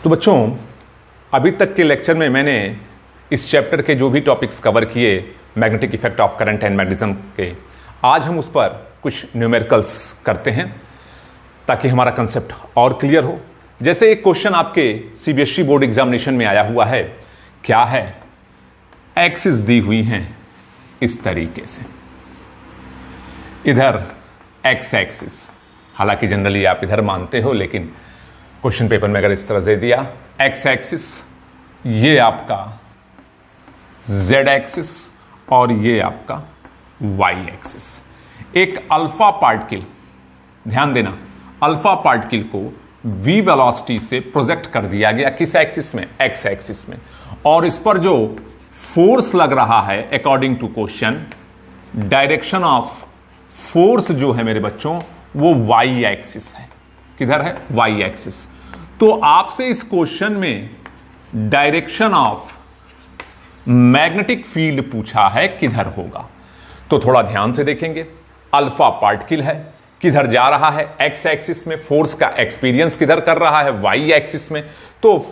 तो बच्चों, अभी तक के लेक्चर में मैंने इस चैप्टर के जो भी टॉपिक्स कवर किए magnetic effect of current and magnetism के, आज हम उस पर कुछ न्यूमेरिकल्स करते हैं ताकि हमारा कंसेप्ट और क्लियर हो। जैसे एक क्वेश्चन आपके सीबीएसई बोर्ड एग्जामिनेशन में आया हुआ है, क्या है, एक्सिस दी हुई हैं इस तरीके से, इधर एक्स एक्सिस, हालांकि जनरली आप इधर मानते हो, लेकिन क्वेश्चन पेपर में अगर इस तरह से दिया एक्स एक्सिस, ये आपका जेड एक्सिस और ये आपका वाई एक्सिस। एक अल्फा पार्टिकल, ध्यान देना, अल्फा पार्टिकल को v वेलोसिटी से प्रोजेक्ट कर दिया गया किस एक्सिस में, एक्स एक्सिस में, और इस पर जो फोर्स लग रहा है according to question, direction of force जो है मेरे बच्चों वो वाई एक्सिस है। किधर है, वाई एक्सिस। तो आपसे इस क्वेश्चन में डायरेक्शन ऑफ मैग्नेटिक फील्ड पूछा है, किधर होगा। तो थोड़ा ध्यान से देखेंगे, अल्फा पार्टिकल है, किधर जा रहा है, एक्स एक्सिस में, फोर्स का एक्सपीरियंस किधर कर रहा है, वाई एक्सिस में, तो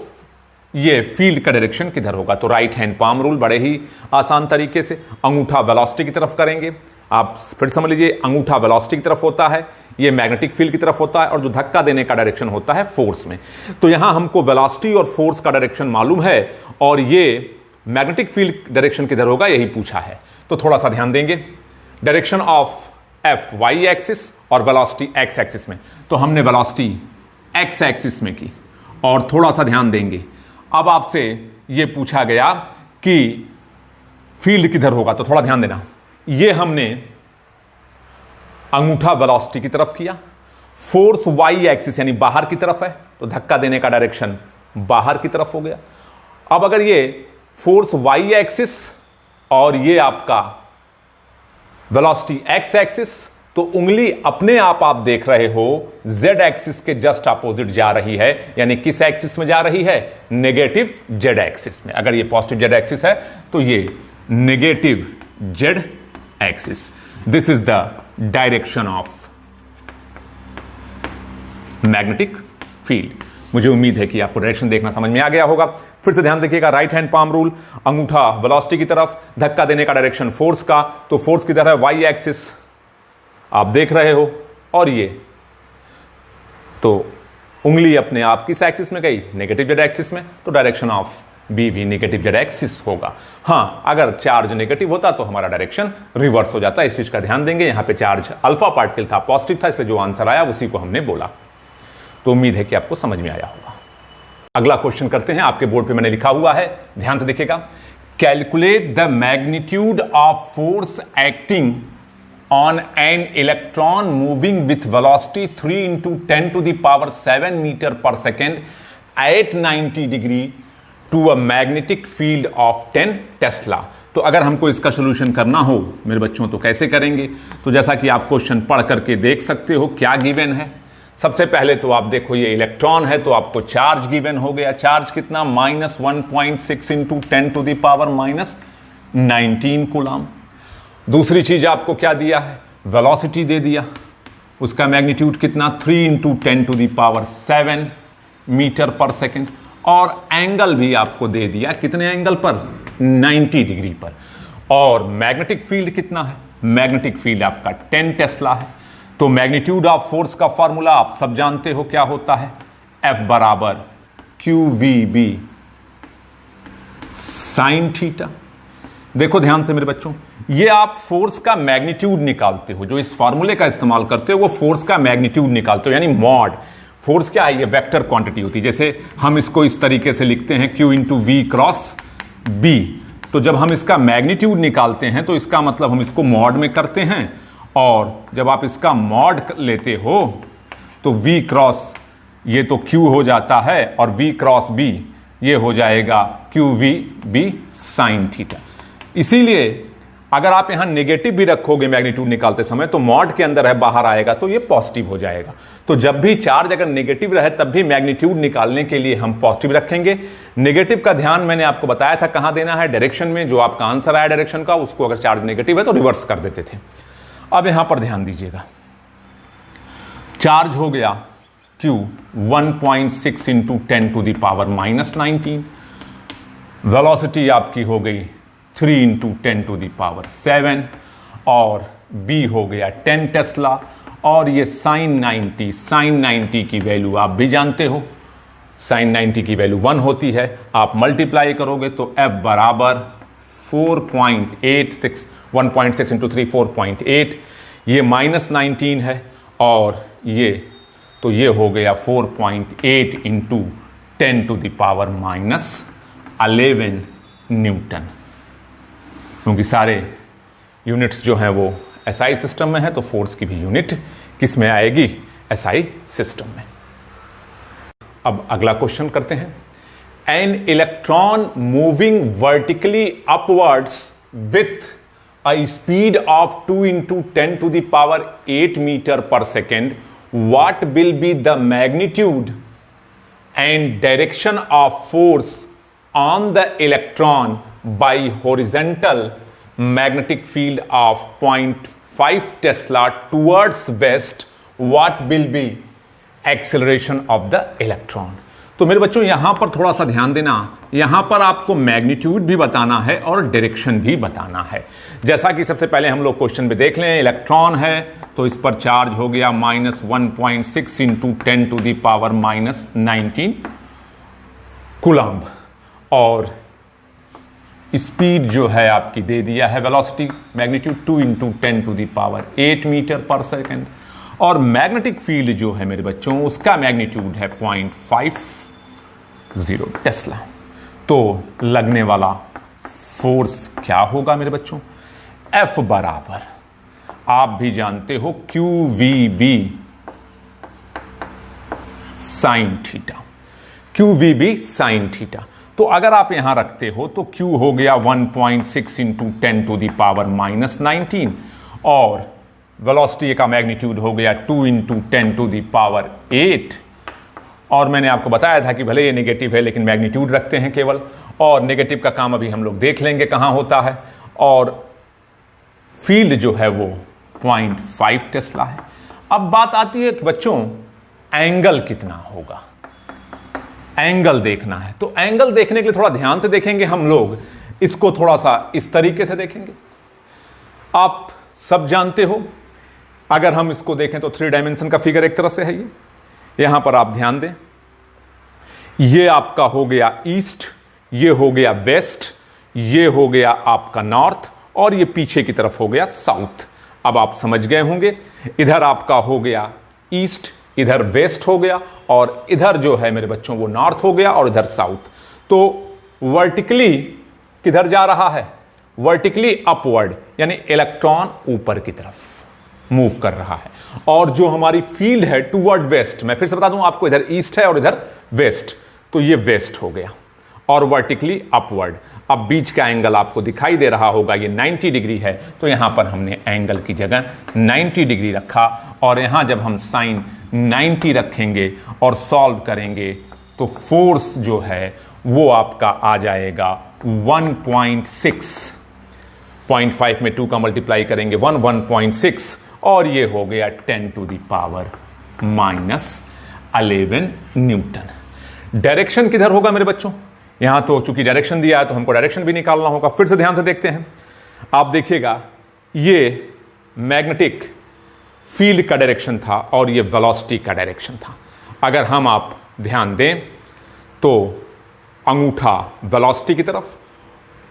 ये फील्ड का डायरेक्शन किधर होगा। तो राइट हैंड पाम रूल बड़े ही आसान तरीके से अंगूठा वेलोसिटी की तरफ करेंगे। आप फिर समझ लीजिए, अंगूठा वेलोसिटी की तरफ होता है, ये मैग्नेटिक फील्ड की तरफ होता है, और जो धक्का देने का डायरेक्शन होता है फोर्स में। तो यहां हमको वेलोसिटी और फोर्स का डायरेक्शन मालूम है, और ये मैग्नेटिक फील्ड डायरेक्शन किधर होगा यही पूछा है। तो थोड़ा सा ध्यान देंगे, direction of F Y axis और वेलोसिटी एक्स एक्सिस में। तो हमने वेलोसिटी एक्स एक्सिस में की, और थोड़ा सा ध्यान देंगे, अब आपसे यह पूछा गया कि फील्ड किधर होगा, तो थोड़ा ध्यान देना, ये हमने अंगूठा वेलोसिटी की तरफ किया, फोर्स वाई एक्सिस यानी बाहर की तरफ है, तो धक्का देने का डायरेक्शन बाहर की तरफ हो गया। अब अगर ये फोर्स वाई एक्सिस और ये आपका वेलोसिटी एक्स एक्सिस, तो उंगली अपने आप देख रहे हो जेड एक्सिस के जस्ट अपोजिट जा रही है, यानी किस एक्सिस में जा रही है, नेगेटिव जेड एक्सिस में। अगर ये पॉजिटिव जेड एक्सिस है तो ये negative Z axis. This is the direction of magnetic field. मुझे उम्मीद है कि आपको डायरेक्शन देखना समझ में आ गया होगा। फिर से ध्यान देखिएगा, राइट हैंड पाम रूल, अंगूठा वेलोसिटी की तरफ, धक्का देने का डायरेक्शन फोर्स का, तो फोर्स किधर है, वाई एक्सिस आप देख रहे हो, और ये तो उंगली अपने आप किस एक्सिस में गई, नेगेटिव जेड एक्सिस में, तो डायरेक्शन ऑफ बी भी नेगेटिव जेड एक्सिस होगा। हां, अगर चार्ज नेगेटिव होता तो हमारा डायरेक्शन रिवर्स हो जाता। इस चीज का ध्यान देंगे, यहां पे चार्ज अल्फा पार्टिकल था, पॉजिटिव था, इसलिए जो आंसर आया उसी को हमने बोला। तो उम्मीद है कि आपको समझ में आया होगा। अगला क्वेश्चन करते हैं, आपके बोर्ड पे मैंने लिखा हुआ है, ध्यान से देखिएगा, calculate the magnitude of force acting on an electron moving with velocity 3 into 10 to the power 7 meter per second at 90 degree to a magnetic field of 10 Tesla। तो अगर हमको इसका सोल्यूशन करना हो मेरे बच्चों तो कैसे करेंगे। तो जैसा कि आप क्वेश्चन पढ़ करके देख सकते हो क्या गिवन है। सबसे पहले तो आप देखो ये इलेक्ट्रॉन है, तो आपको चार्ज गिवन हो गया, चार्ज कितना, -1.6 into 10 to the power -19 coulomb. दूसरी चीज आपको क्या दिया है, वेलोसिटी दे दिया, उसका मैग्नीट्यूड कितना, 3 into 10 to the power 7 metre per second, और एंगल भी आपको दे दिया, कितने एंगल पर, 90 डिग्री पर। और मैग्नेटिक फील्ड कितना है, मैग्नेटिक फील्ड आपका 10 टेस्ला है। तो मैग्नीट्यूड ऑफ फोर्स का फॉर्मूला आप सब जानते हो क्या होता है, F बराबर QVB साइन थीटा। देखो ध्यान से मेरे बच्चों, ये आप फोर्स का मैग्नीट्यूड निकालते हो, जो इस फॉर्मूले का इस्तेमाल करते हो वो फोर्स का मैग्नीट्यूड निकालते हो, यानी मॉड। फोर्स क्या है, ये वेक्टर क्वांटिटी होती है। जैसे हम इसको इस तरीके से लिखते हैं Q into V cross B। तो जब हम इसका मैग्नीट्यूड निकालते हैं तो इसका मतलब हम इसको मॉड में करते हैं, और जब आप इसका मॉड लेते हो तो V क्रॉस ये तो Q हो जाता है, और V क्रॉस B ये हो जाएगा QVB साइन थीटा। इसीलिए अगर आप यहां नेगेटिव भी रखोगे मैग्नीट्यूड निकालते समय, तो मॉड के अंदर है, बाहर आएगा तो ये पॉजिटिव हो जाएगा। तो जब भी चार्ज अगर नेगेटिव रहे तब भी मैग्नीट्यूड निकालने के लिए हम पॉजिटिव रखेंगे। नेगेटिव का ध्यान मैंने आपको बताया था कहां देना है, डायरेक्शन में। जो आपका आंसर आया डायरेक्शन का, उसको अगर चार्ज नेगेटिव है तो रिवर्स कर देते थे। अब यहां पर ध्यान दीजिएगा, चार्ज हो गया Q 1.6 into 10 to the power minus 19। Velocity आपकी हो गई 3 इंटू 10 टू द पावर 7 और B हो गया 10 टेस्ला। और ये साइन 90 की वैल्यू आप भी जानते हो, साइन 90 की वैल्यू 1 होती है। आप मल्टीप्लाई करोगे तो F बराबर 4.86, 1.6 इंटू 3 4.8, ये माइनस 19 है और ये हो गया 4.8 into 10 to the power minus 11 newton. क्योंकि सारे यूनिट्स जो हैं वो एसआई सिस्टम में है, तो फोर्स की भी यूनिट किस में आएगी? एसआई सिस्टम में। अब अगला क्वेश्चन करते हैं। An electron moving vertically upwards with a speed of 2 into 10 to the power 8 metre per second, what will be the magnitude and direction of force on the electron by horizontal magnetic field of 0.5 Tesla towards west? What will be acceleration of the electron? तो मेरे बच्चों यहां पर थोड़ा सा ध्यान देना, यहां पर आपको मैग्नीट्यूड भी बताना है और डायरेक्शन भी बताना है। जैसा कि सबसे पहले हम लोग क्वेश्चन में देख लें, इलेक्ट्रॉन है तो इस पर चार्ज हो गया minus 1.6 into 10 to the power minus 19 coulomb, और स्पीड जो है आपकी दे दिया है velocity magnitude 2 into 10 to the power 8 metre per second, और मैग्नेटिक फील्ड जो है मेरे बच्चों उसका मैग्नीट्यूड है 0.50 टेस्ला। तो लगने वाला फोर्स क्या होगा मेरे बच्चों? F बराबर आप भी जानते हो QVB sine theta, QVB sine theta. तो अगर आप यहां रखते हो तो Q हो गया 1.6 into 10 to the power minus 19 और वेलोसिटी का मैग्नीट्यूड हो गया 2 इंटू 10 टू द पावर 8। और मैंने आपको बताया था कि भले ये नेगेटिव है लेकिन मैग्नीट्यूड रखते हैं केवल, और नेगेटिव का काम अभी हम लोग देख लेंगे कहां होता है। और फील्ड जो है वो 0.5 टेस्ला है। अब बात आती है कि बच्चों एंगल कितना होगा, एंगल देखना है। तो एंगल देखने के लिए थोड़ा ध्यान से देखेंगे हम लोग, इसको थोड़ा सा इस तरीके से देखेंगे। आप सब जानते हो अगर हम इसको देखें तो 3 डायमेंशन का फिगर एक तरह से है ये। यहां पर आप ध्यान दें, ये आपका हो गया ईस्ट, ये हो गया वेस्ट, ये हो गया आपका नॉर्थ, और ये पीछे की तरफ हो गया साउथ। अब आप समझ गए होंगे, इधर आपका हो गया ईस्ट, इधर वेस्ट हो गया, और इधर जो है मेरे बच्चों वो नॉर्थ हो गया, और इधर साउथ। तो वर्टिकली किधर जा रहा है? वर्टिकली अपवर्ड, यानी इलेक्ट्रॉन ऊपर की तरफ मूव कर रहा है। और जो हमारी फील्ड है टूवर्ड वेस्ट, मैं फिर से बता दूं आपको, इधर ईस्ट है और इधर वेस्ट, तो ये वेस्ट हो गया और वर्टिकली अपवर्ड। अब बीच का एंगल आपको दिखाई दे रहा होगा, ये 90 डिग्री है, तो यहां पर हमने एंगल की जगह 90 डिग्री रखा, और यहां जब हम साइन 90 रखेंगे और सॉल्व करेंगे तो फोर्स जो है वो आपका आ जाएगा 1.6, 0.5 में 2 का मल्टीप्लाई करेंगे 1.6, और ये हो गया 10 to the power minus 11 newton. Direction किधर होगा मेरे बच्चों? यहां तो चूंकि डायरेक्शन दिया है तो हमको डायरेक्शन भी निकालना होगा। फिर से ध्यान से देखते हैं, आप देखिएगा ये मैग्नेटिक फील्ड का डायरेक्शन था और ये वेलोसिटी का डायरेक्शन था। अगर हम आप ध्यान दें तो अंगूठा वेलोसिटी की तरफ,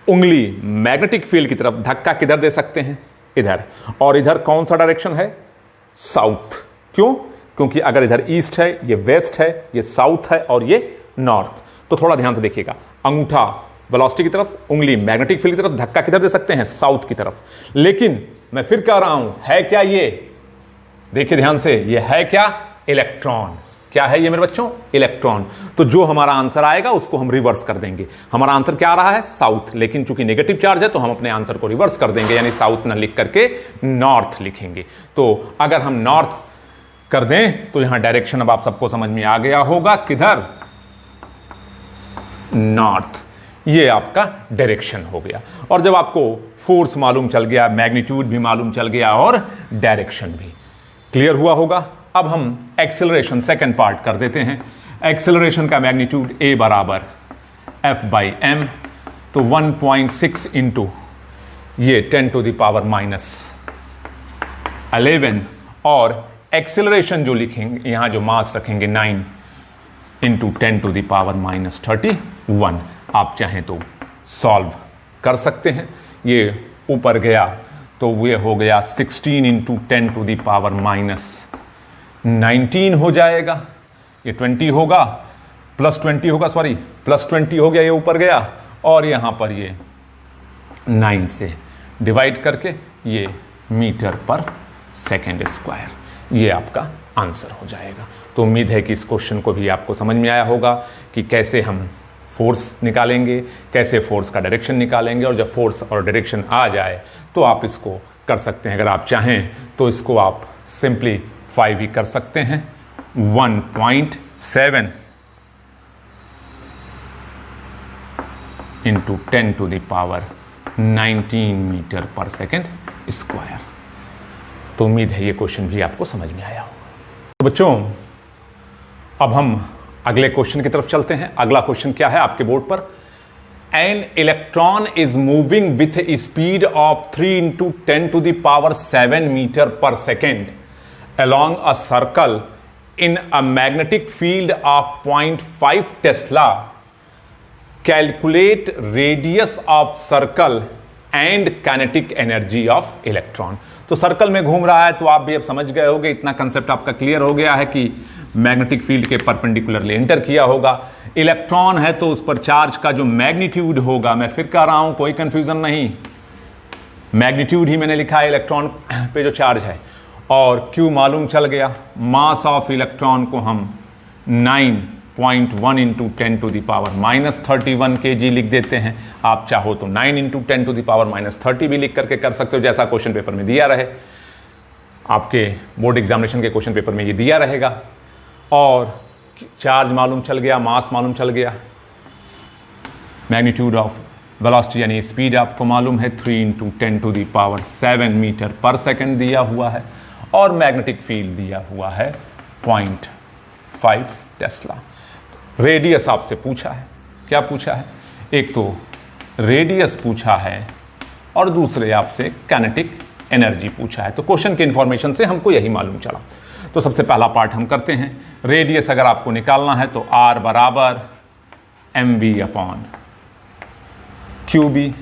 उंगली मैग्नेटिक फील्ड की तरफ, धक्का किधर दे सकते हैं? इधर। और इधर कौन सा डायरेक्शन है? साउथ। क्यों? क्योंकि अगर इधर ईस्ट है, ये वेस्ट है, ये साउथ है और ये नॉर्थ। तो थोड़ा ध्यान से देखिएगा, अंगूठा वेलोसिटी की तरफ, उंगली मैग्नेटिक फील्ड की तरफ, धक्का किधर दे सकते हैं? साउथ की तरफ। लेकिन मैं फिर कह रहा हूं, है क्या ये? देखिए ध्यान से, ये है क्या? इलेक्ट्रॉन। क्या है ये मेरे बच्चों? इलेक्ट्रॉन। तो जो हमारा आंसर आएगा उसको हम रिवर्स कर देंगे। हमारा आंसर क्या आ रहा है? साउथ। लेकिन चूंकि नेगेटिव चार्ज है तो हम अपने आंसर को रिवर्स कर देंगे, यानी साउथ ना लिख करके नॉर्थ लिखेंगे। तो अगर हम नॉर्थ कर दें तो यहां डायरेक्शन अब आप सबको समझ में आ गया होगा, किधर? नॉर्थ। ये आपका डायरेक्शन हो गया। और जब आपको फोर्स मालूम चल गया, मैग्नीट्यूड भी मालूम चल गया और डायरेक्शन भी क्लियर हुआ होगा। अब हम एक्सेलरेशन सेकेंड पार्ट कर देते हैं। एक्सेलरेशन का मैग्नीट्यूड a बराबर f बाई एम, तो 1.6 इंटू ये 10 टू द पावर माइनस 11, और एक्सेलरेशन जो लिखेंगे यहां जो मास रखेंगे 9 into 10 to the power minus 31। आप चाहें तो सॉल्व कर सकते हैं। ये ऊपर गया तो ये हो गया 16 into 10 to the power minus 19 हो जाएगा। ये 20 होगा, प्लस 20 होगा, सॉरी प्लस 20 हो गया, ये ऊपर गया, और यहां पर ये 9 से डिवाइड करके ये मीटर पर सेकेंड स्क्वायर, ये आपका आंसर हो जाएगा। तो उम्मीद है कि इस क्वेश्चन को भी आपको समझ में आया होगा कि कैसे हम फोर्स निकालेंगे, कैसे फोर्स का डायरेक्शन निकालेंगे, और जब फोर्स और डायरेक्शन आ जाए तो आप इसको कर सकते हैं। अगर आप चाहें तो इसको आप सिंप्लीफाई भी कर सकते हैं। 1.7 into 10 to the power 19 metre per second square. तो उम्मीद है ये क्वेश्चन भी आपको समझ में आया होगा। तो बच्चों अब हम अगले क्वेश्चन की तरफ चलते हैं। अगला क्वेश्चन क्या है आपके बोर्ड पर? An electron is moving with a speed of 3 into 10 to the power 7 metre per second along a circle in a magnetic field of 0.5 Tesla. Calculate radius of circle and kinetic energy of electron. तो circle में घूम रहा है, तो आप भी अब समझ गए होंगे, इतना कंसेप्ट आपका क्लियर हो गया है कि मैग्नेटिक फील्ड के परपेंडिकुलरली एंटर किया होगा। इलेक्ट्रॉन है तो उस पर चार्ज का जो मैग्नीट्यूड होगा, मैं फिर कह रहा हूं कोई कंफ्यूजन नहीं, मैग्नीट्यूड ही मैंने लिखा है इलेक्ट्रॉन पे जो चार्ज है, और Q मालूम चल गया। मास ऑफ इलेक्ट्रॉन को हम 9.1 into 10 to the power minus 31 kg लिख देते हैं। आप चाहो तो 9 into 10 to the power minus 30 भी लिख करके कर सकते हो, जैसा क्वेश्चन पेपर में दिया रहे। आपके बोर्ड एग्जामिनेशन के क्वेश्चन पेपर में ये दिया रहेगा। और चार्ज मालूम चल गया, मास मालूम चल गया, मैग्नीट्यूड ऑफ वेलोसिटी यानी स्पीड आपको मालूम है 3 into 10 to the power 7 metre per second दिया हुआ है, और मैग्नेटिक फील्ड दिया हुआ है 0.5 टेस्ला। रेडियस आपसे पूछा है, क्या पूछा है? एक तो रेडियस पूछा है और दूसरे आपसे काइनेटिक एनर्जी पूछा है। तो क्वेश्चन की इंफॉर्मेशन से हमको यही मालूम चला। तो सबसे पहला पार्ट हम करते हैं। रेडियस अगर आपको निकालना है तो R बराबर mv अपॉन क्यूबी,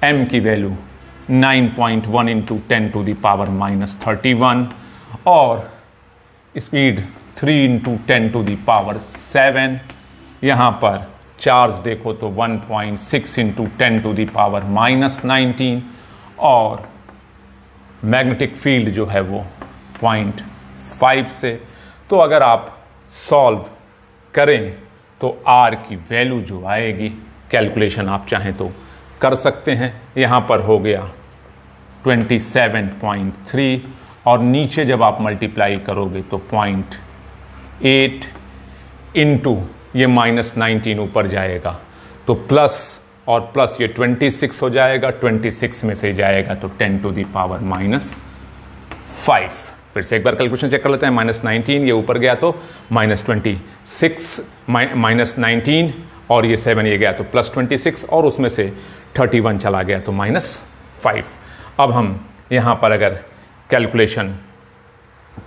m की value 9.1 into 10 to the power minus 31, और speed 3 into 10 to the power 7। यहां पर चार्ज देखो तो 1.6 into 10 to the power minus 19, और मैग्नेटिक फील्ड जो है वो 0.5 से। तो अगर आप सॉल्व करें तो R की वैल्यू जो आएगी, कैलकुलेशन आप चाहें तो कर सकते हैं। यहां पर हो गया 27.3, और नीचे जब आप मल्टीप्लाई करोगे तो 0.8 इंटू ये माइनस 19 ऊपर जाएगा तो प्लस, और प्लस ये 26 हो जाएगा, 26 में से जाएगा तो 10 टू द पावर माइनस 5। फिर से एक बार कैलकुलेशन चेक कर लेते हैं। माइनस 19 ये ऊपर गया तो माइनस 26, माइनस 19, और ये 7 ये गया तो प्लस 26, और उसमें से 31 चला गया तो माइनस 5। अब हम यहां पर अगर कैलकुलेशन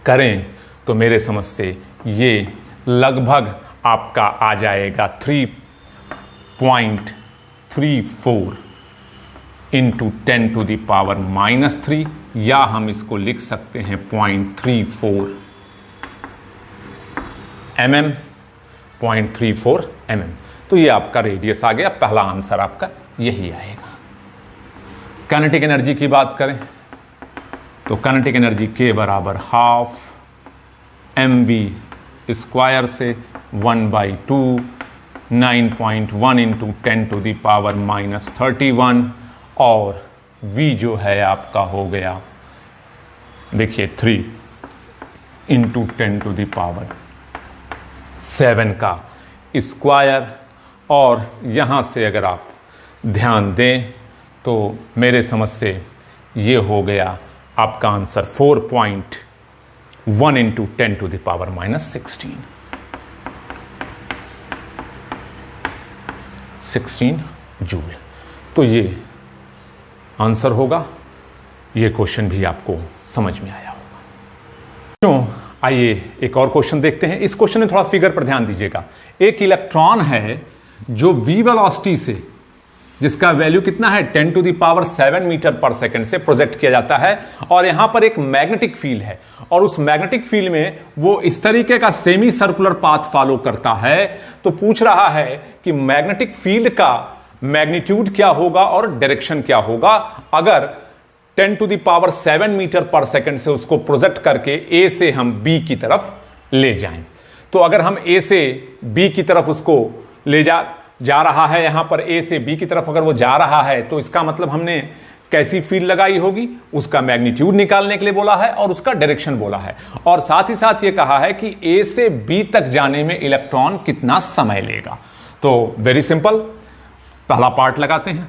करें तो मेरे समझ से ये लगभग आपका आ जाएगा 3.34 into 10 to the power minus 3, या हम इसको लिख सकते हैं 0.34 mm, 0.34 mm। तो ये आपका रेडियस आ गया। पहला आंसर आपका यही आएगा। काइनेटिक एनर्जी की बात करें तो काइनेटिक एनर्जी के बराबर हाफ mv स्क्वायर से 1/2 9.1 into 10 to the power minus 31, और v जो है आपका हो गया देखिए 3 इंटू 10 टू द पावर 7 का स्क्वायर। और यहां से अगर आप ध्यान दें तो मेरे समझ से ये हो गया आपका answer 1 into 10 to the power minus 16 joule. तो ये आंसर होगा। ये क्वेश्चन भी आपको समझ में आया होगा। तो आइए एक और क्वेश्चन देखते हैं। इस क्वेश्चन में थोड़ा फिगर पर ध्यान दीजिएगा। एक इलेक्ट्रॉन है जो v वेलोसिटी से, जिसका वैल्यू कितना है 10 टू द पावर 7 मीटर पर सेकंड से प्रोजेक्ट किया जाता है, और यहां पर एक मैग्नेटिक फील्ड है, और उस मैग्नेटिक फील्ड में वो इस तरीके का सेमी सर्कुलर पाथ फॉलो करता है। तो पूछ रहा है कि मैग्नेटिक फील्ड का मैग्नीट्यूड क्या होगा और डायरेक्शन क्या होगा अगर 10 टू द पावर 7 मीटर पर सेकंड से उसको प्रोजेक्ट करके A से हम B की तरफ ले जाएं। तो अगर हम A से B की तरफ उसको ले जा रहा है, यहां पर A से B की तरफ अगर वो जा रहा है, तो इसका मतलब हमने कैसी फील्ड लगाई होगी, उसका मैग्नीट्यूड निकालने के लिए बोला है और उसका डायरेक्शन बोला है, और साथ ही साथ ये कहा है कि A से B तक जाने में इलेक्ट्रॉन कितना समय लेगा। तो वेरी सिंपल, पहला पार्ट लगाते हैं।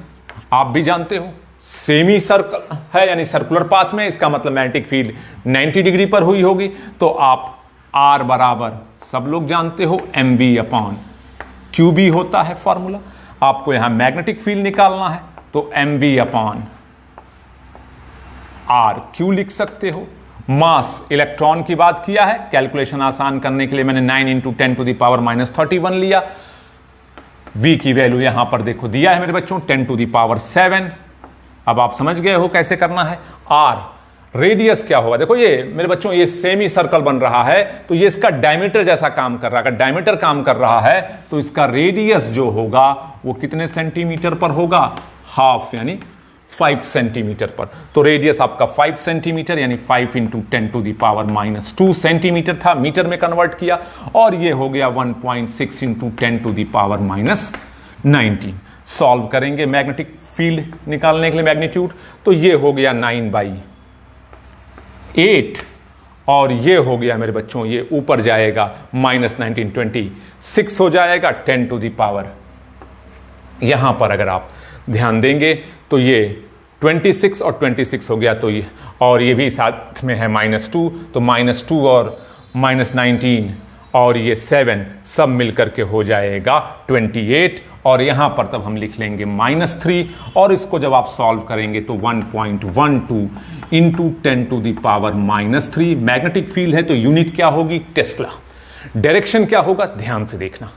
आप भी जानते हो सेमी सर्कल है यानी सर्कुलर पाथ में, इसका मतलब मैग्नेटिक फील्ड 90 डिग्री पर हुई होगी। तो आप R बराबर सब लोग जानते हो mv अपॉन QB होता है फॉर्मूला। आपको यहां मैग्नेटिक फील्ड निकालना है तो mv अपॉन RQ लिख सकते हो। मास इलेक्ट्रॉन की बात किया है, कैलकुलेशन आसान करने के लिए मैंने 9 into 10 to the power minus 31 लिया। V की वैल्यू यहां पर देखो दिया है मेरे बच्चों 10 टू द पावर 7। अब आप समझ गए हो कैसे करना है। R रेडियस क्या होगा, देखो ये मेरे बच्चों ये सेमी सर्कल बन रहा है, तो ये इसका डायमीटर जैसा काम कर रहा है। अगर डायमीटर काम कर रहा है तो इसका रेडियस जो होगा वो कितने सेंटीमीटर पर होगा, हाफ यानी 5 सेंटीमीटर पर। तो रेडियस आपका 5 सेंटीमीटर यानी 5 into 10 to the power minus 2 centimetre था, मीटर में कन्वर्ट किया, और ये हो गया 1.6 into 10 to the power minus 19। Solve करेंगे मैग्नेटिक फील्ड निकालने के लिए मैग्नीट्यूड, तो ये हो गया 9/8, और ये हो गया मेरे बच्चों ये ऊपर जाएगा माइनस 19 26 हो जाएगा 10 टू द पावर। यहां पर अगर आप ध्यान देंगे तो ये 26 और 26 हो गया, तो ये और ये भी साथ में है -2, तो -2 और -19 और ये 7 सब मिलकर के हो जाएगा 28, और यहां पर तब हम लिख लेंगे -3, और इसको जब आप सॉल्व करेंगे तो 1.12 into 10 to the power -3। Magnetic field है तो यूनिट क्या होगी, टेस्ला। डायरेक्शन क्या होगा, ध्यान से देखना।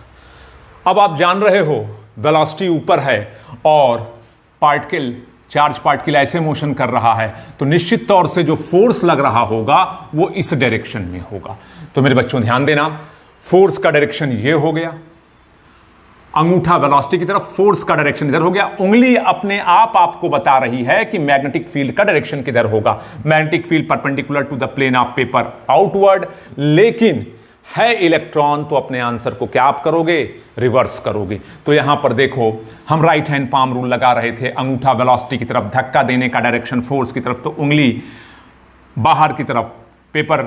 अब आप जान रहे हो वेलोसिटी ऊपर है और पार्टिकल चार्ज पार्टिकल ऐसे मोशन कर रहा है, तो निश्चित तौर से जो फोर्स लग रहा होगा वो इस डायरेक्शन में होगा। तो मेरे बच्चों ध्यान देना, फोर्स का डायरेक्शन ये हो गया, अंगूठा वेलोसिटी की तरफ, फोर्स का डायरेक्शन इधर हो गया। उंगली अपने आप आपको बता रही है कि मैग्नेटिक फील्ड का डायरेक्शन किधर होगा। Magnetic field perpendicular to the plane of paper outward, लेकिन है इलेक्ट्रॉन, तो अपने आंसर को क्या आप करोगे, रिवर्स करोगे। तो यहां पर देखो हम राइट हैंड पाम रूल लगा रहे थे, अंगूठा वेलोसिटी की तरफ, धक्का देने का डायरेक्शन फोर्स की तरफ, तो उंगली बाहर की तरफ पेपर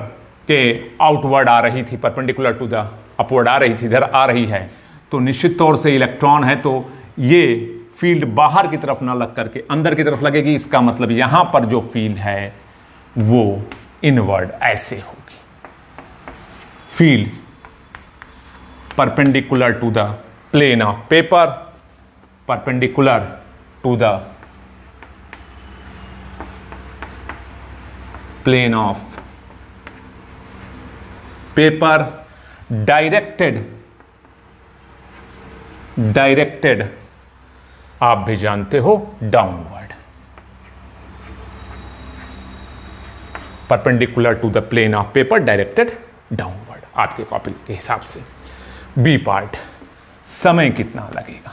के आउटवर्ड आ रही थी, परपेंडिकुलर टू द अपवर्ड आ रही थी, इधर आ रही है। तो निश्चित तौर से इलेक्ट्रॉन है तो ये फील्ड बाहर की तरफ ना लग करके अंदर की तरफ लगेगी। इसका मतलब यहां पर जो फील्ड है वो इनवर्ड ऐसे होगी। Field perpendicular to the plane of paper, perpendicular to the plane of paper, directed आप भी जानते हो downward, perpendicular to the plane of paper, directed downward, आपके कॉपी के हिसाब से। बी पार्ट, समय कितना लगेगा।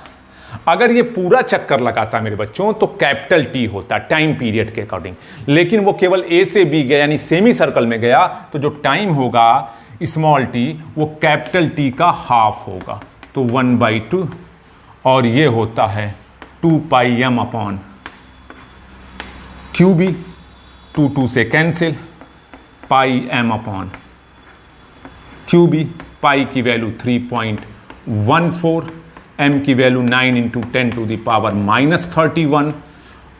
अगर ये पूरा चक्कर लगाता मेरे बच्चों तो कैपिटल टी होता टाइम पीरियड के अकॉर्डिंग, लेकिन वो केवल ए से बी गया यानी सेमी सर्कल में गया, तो जो टाइम होगा स्मॉल टी वो कैपिटल टी का हाफ होगा, तो 1/2, और ये होता है 2πm अपॉन QB, 2 से cancel, πm upon QB, pi की वैल्यू 3.14, m की value 9 into 10 to the power -31,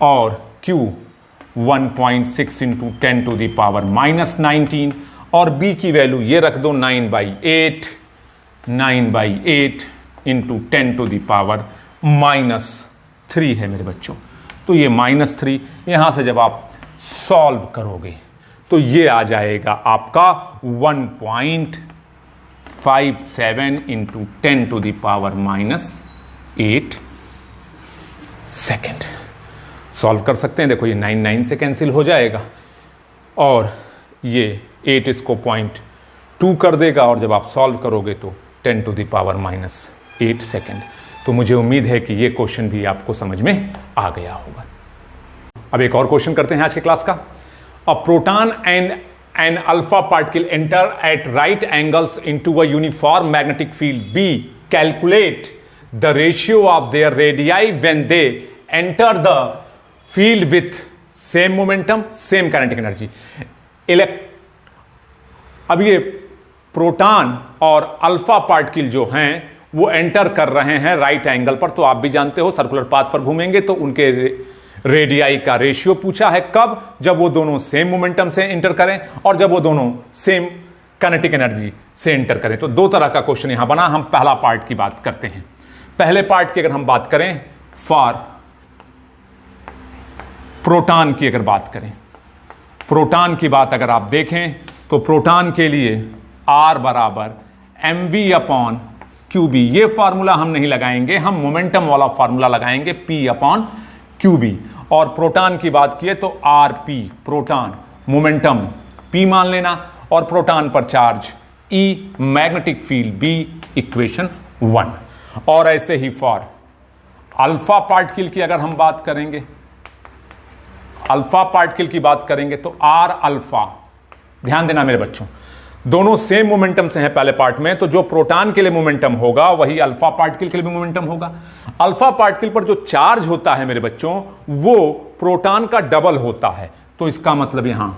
और Q 1.6 into 10 to the power -19, और b की वैल्यू ये रख दो 9/8 इंटू 10⁻³ है मेरे बच्चों। तो ये -3 यहां से जब आप सॉल्व करोगे तो ये आ जाएगा आपका 1.57 इंटू 10⁻⁸ सेकेंड। सॉल्व कर सकते हैं, देखो ये 9 से कैंसिल हो जाएगा और ये 8 इसको 0.2 कर देगा और जब आप सॉल्व करोगे तो 10⁻⁸ सेकेंड। तो मुझे उम्मीद है कि ये क्वेश्चन भी आपको समझ में आ गया होगा। अब एक और क्वेश्चन करते हैं आज के क्लास का। A proton and an alpha particle enter at right angles into a uniform magnetic field B. Calculate the ratio of their radii when they enter the field with same momentum same kinetic energy. अब ये proton और alpha particle जो हैं वो enter कर रहे हैं right angle पर। तो आप भी जानते हो सर्कुलर पाथ पर घूमेंगे तो उनके रेडियाई का रेशियो पूछा है। कब? जब वो दोनों सेम मोमेंटम से एंटर करें और जब वो दोनों सेम काइनेटिक एनर्जी से एंटर करें। तो दो तरह का क्वेश्चन यहां बना। हम पहला पार्ट की बात करते हैं। पहले पार्ट की अगर हम बात करें, फॉर प्रोटॉन की अगर बात करें, प्रोटॉन की बात अगर आप देखें तो प्रोटॉन के लिए R बराबर mv/qb। ये फार्मूला हम नहीं लगाएंगे, हम मोमेंटम वाला फार्मूला लगाएंगे P/qb। और प्रोटॉन की बात किए तो Rp, प्रोटॉन मोमेंटम P मान लेना और प्रोटॉन पर charge E, magnetic field B, equation 1। और ऐसे ही फॉर अल्फा पार्टिकल की अगर हम बात करेंगे, अल्फा पार्टिकल की बात करेंगे तो R अल्फा, ध्यान देना मेरे बच्चों, दोनों सेम मोमेंटम से हैं पहले पार्ट में। तो जो प्रोटॉन के लिए मोमेंटम होगा वही अल्फा पार्टिकल के लिए भी मोमेंटम होगा। अल्फा पार्टिकल पर जो चार्ज होता है मेरे बच्चों वो प्रोटॉन का डबल होता है। तो इसका मतलब यहां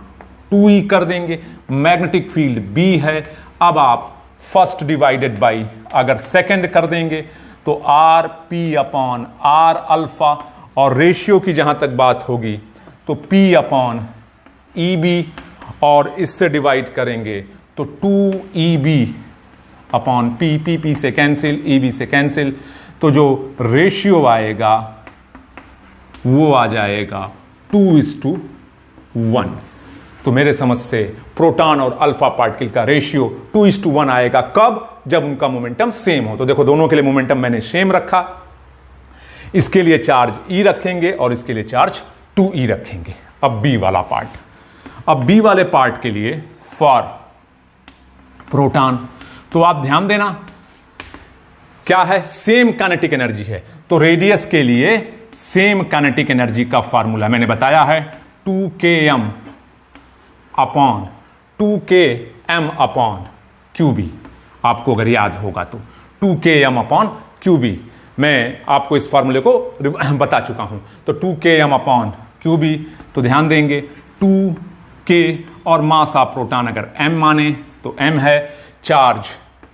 2e कर देंगे। मैग्नेटिक फील्ड B है। अब आप फर्स्ट डिवाइडेड बाई अगर सेकंड कर देंगे तो Rp/R अल्फा, और रेशियो की जहां तक बात होगी तो P/EB, और इससे डिवाइड करेंगे तो 2EB/P, P से कैंसिल, EB से कैंसिल। तो जो रेशियो आएगा वो आ जाएगा 2:1। तो मेरे समझ से प्रोटॉन और अल्फा पार्टिकल का रेशियो 2:1 आएगा। कब? जब उनका मोमेंटम सेम हो। तो देखो दोनों के लिए मोमेंटम मैंने सेम रखा, इसके लिए चार्ज E रखेंगे और इसके लिए चार्ज 2E रखेंगे। अब बी वाला पार्ट, अब बी वाले पार्ट के लिए फॉर प्रोटॉन, तो आप ध्यान देना क्या है, सेम काइनेटिक एनर्जी है। तो रेडियस के लिए सेम काइनेटिक एनर्जी का फार्मूला मैंने बताया है 2km/qb। आपको अगर याद होगा तो 2km/qb, मैं आपको इस फार्मूले को बता चुका हूं। तो 2km/qb, तो ध्यान देंगे 2k और मास ऑफ प्रोटॉन अगर m माने तो m है, चार्ज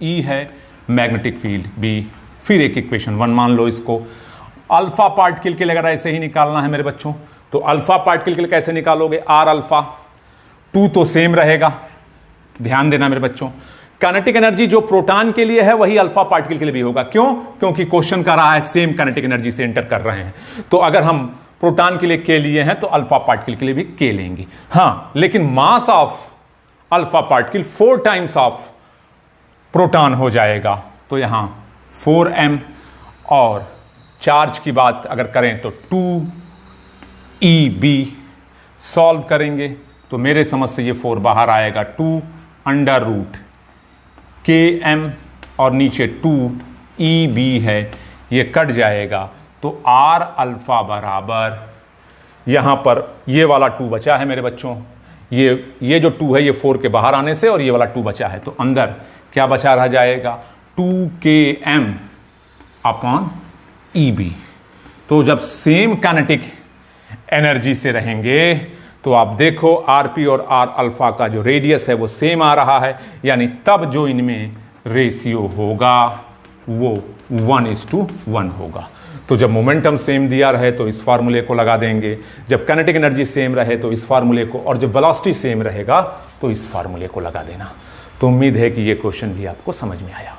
E है, मैग्नेटिक फील्ड B। फिर एक इक्वेशन 1 मान लो इसको। अल्फा पार्टिकल के लिए अगर ऐसे ही निकालना है मेरे बच्चों तो अल्फा पार्टिकल के लिए कैसे निकालोगे, R अल्फा, 2 तो सेम रहेगा। ध्यान देना मेरे बच्चों, काइनेटिक एनर्जी जो प्रोटॉन के लिए है वही अल्फा पार्टिकल के लिए भी होगा। क्यों? क्योंकि क्वेश्चन कर रहा है सेम काइनेटिक एनर्जी से एंटर कर रहे हैं। तो अगर हम प्रोटॉन के लिए K लिए हैं तो अल्फा पार्टिकल के लिए भी K लेंगे। हाँ, लेकिन mass of alpha particle 4 times of proton हो जाएगा। तो यहां 4m, और चार्ज की बात अगर करें तो 2EB। सॉल्व करेंगे तो मेरे समझ से ये 4 बाहर आएगा, 2√km और नीचे 2EB है, ये कट जाएगा। तो R अल्फा बराबर, यहां पर ये वाला 2 बचा है मेरे बच्चों, ये जो 2 है ये 4 के बाहर आने से, और ये वाला 2 बचा है। तो अंदर क्या बचा रह जाएगा, 2km/EB। तो जब सेम काइनेटिक एनर्जी से रहेंगे तो आप देखो Rp और R अल्फा का जो रेडियस है वो सेम आ रहा है, यानी तब जो इनमें रेशियो होगा वो 1:1 होगा। तो जब मोमेंटम सेम दिया रहे तो इस फार्मूले को लगा देंगे, जब काइनेटिक एनर्जी सेम रहे तो इस फार्मूले को, और जब वेलोसिटी सेम रहेगा तो इस फार्मूले को लगा देना। तो उम्मीद है कि ये क्वेश्चन भी आपको समझ में आया।